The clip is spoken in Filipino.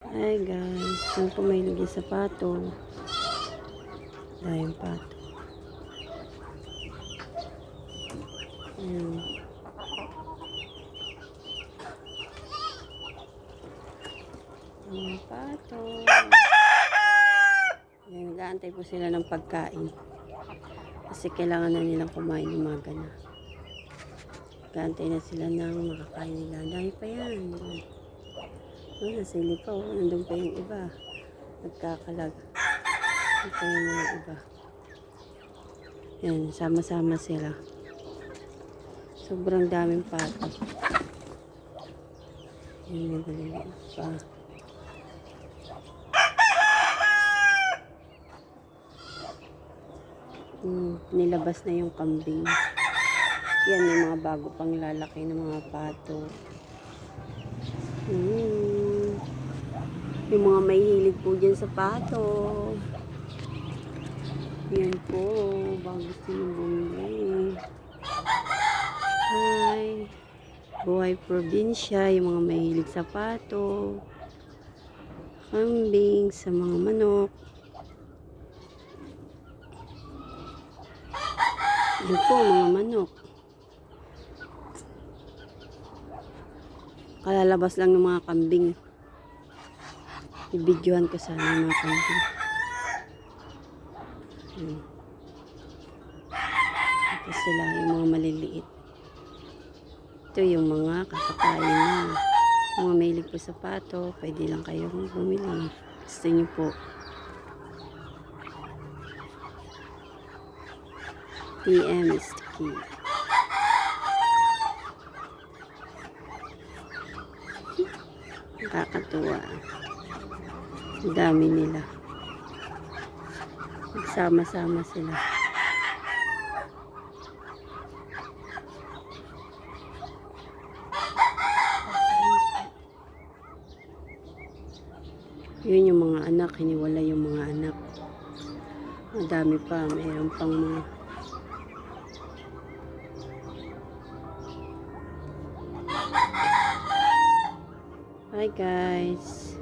Hi guys, saan po may lagay sapato? Dahil pato. Ayan. Ayan, pato. Ayan, nag-aantay po sila ng pagkain. Kasi kailangan na nilang kumain umaga na. Nag-aantay na sila ng makakain nila. Dahil pa yan. Oh, nasa ilipaw. Nandun pa yung iba. Nagkakalag. Nandun pa yung mga iba. Yan, sama-sama sila. Sobrang daming pato. Yan, may maliliit pa. Nilabas na yung kambing. Yan, may mga bago pang lalaki ng mga pato. Yung mga may hilig po dyan sa pato. Yan po, bago gusto nyo bumili. Hi! Buhay probinsya, yung mga may hilig sa pato. Kambing, sa mga manok. Yan po, mga manok. Kalalabas lang ng mga kambing. I-videohan ko sana yung mga kambing. Ito sila, yung mga maliliit. Ito yung mga kakakain na. Mga mahilig po sa pato, pwede lang kayong bumili. Gusto nyo po. PM is the key. Nakakatuwa. Ang dami nila. Nagsama-sama sila. Yun yung mga anak. Hiniwala yung mga anak. Ang dami pa. Mayroon pang mga... Hi guys.